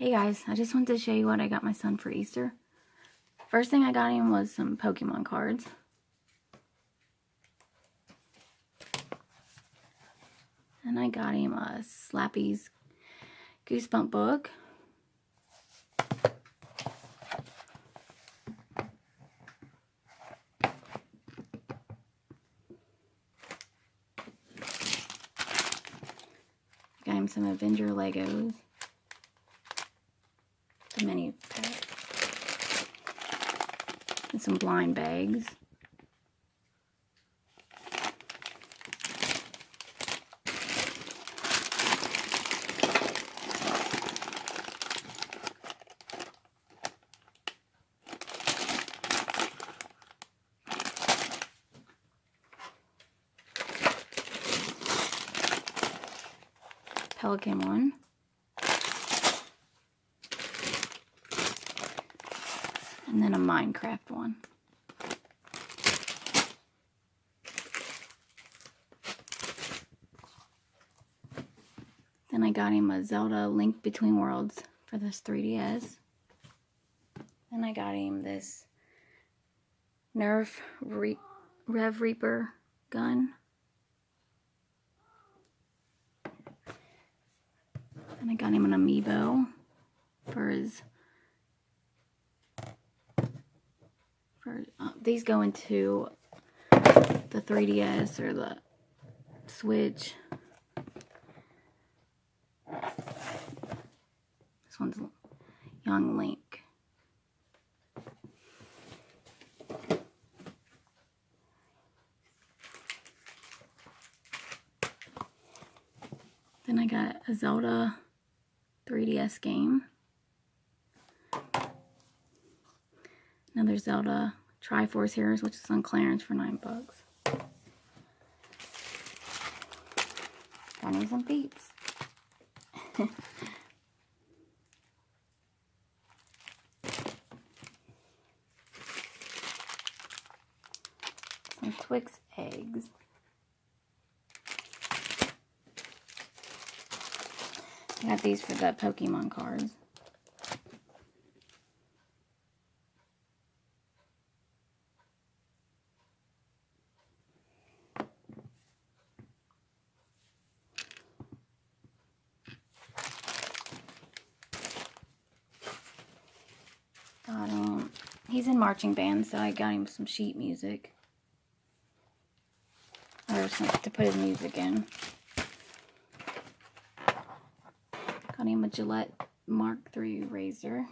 Hey guys, I just wanted to show you what I got my son for Easter. First thing I got him was some Pokemon cards. And I got him a Slappy's Goosebump book. Got him some Avenger Legos. The mini pack. And some blind bags. Pelican one. And then a Minecraft one. Then I got him a Zelda Link Between Worlds for this 3DS. Then I got him this Nerf Rev Reaper gun. And I got him an amiibo for his, these go into the 3DS or the Switch. This one's Young Link. Then I got a Zelda 3DS game. Another Zelda Triforce Heroes, which is on clearance for $9. Got me some Beats. Some Twix eggs. I got these for the Pokemon cards. Got him. He's in marching band, so I got him some sheet music. Or something to put his music in. Got him a Gillette Mark III razor.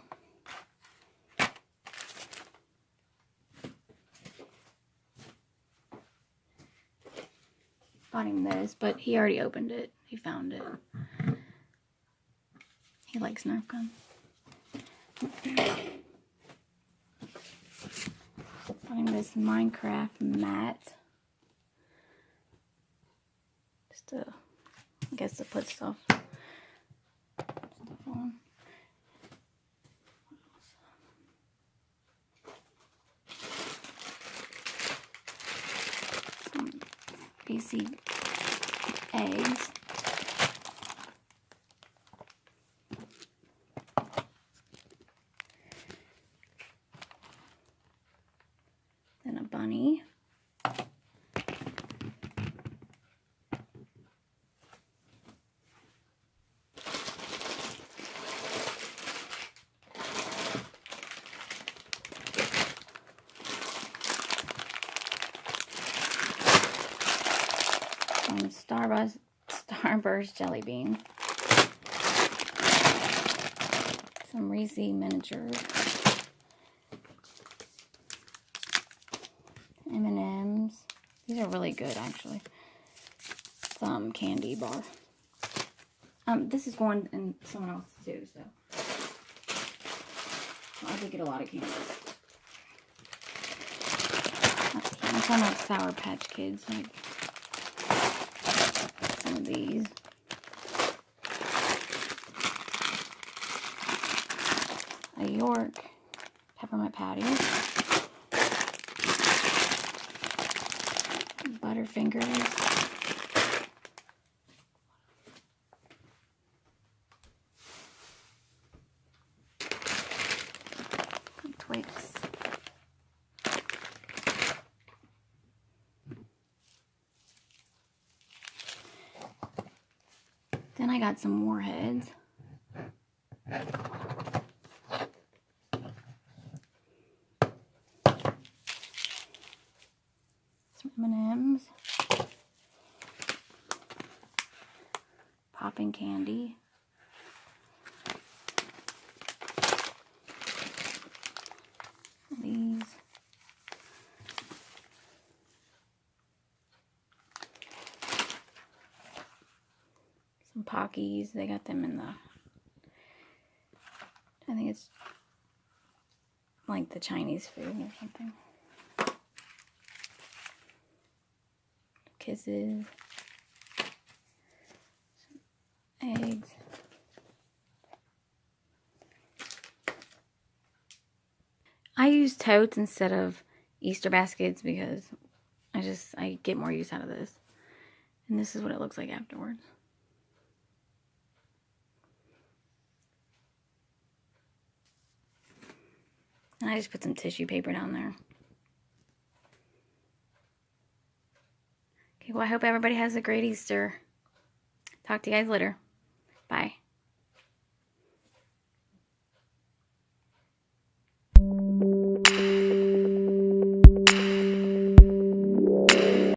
Got him this, but he already opened it. He found it. He likes Nerf guns. Got him this Minecraft mat. Just to, I guess, to put stuff on. Some BC eggs. Then a bunny. Some Starburst jelly beans. Some Reese miniatures. M&M's. These are really good, actually. Some candy bar. This is going in someone else too, so I have to get a lot of candy. I'm talking about Sour Patch Kids, like some of these. A York Peppermint Patty. Butterfingers. Twix. Then I got some Warheads. Some M&Ms. Popping candy. These. Some Pockies. They got them in the, I think it's like the Chinese food or something. Kisses. Some eggs. I use totes instead of Easter baskets because I get more use out of this. And this is what it looks like afterwards. And I just put some tissue paper down there. Okay, well, I hope everybody has a great Easter. Talk to you guys later. Bye.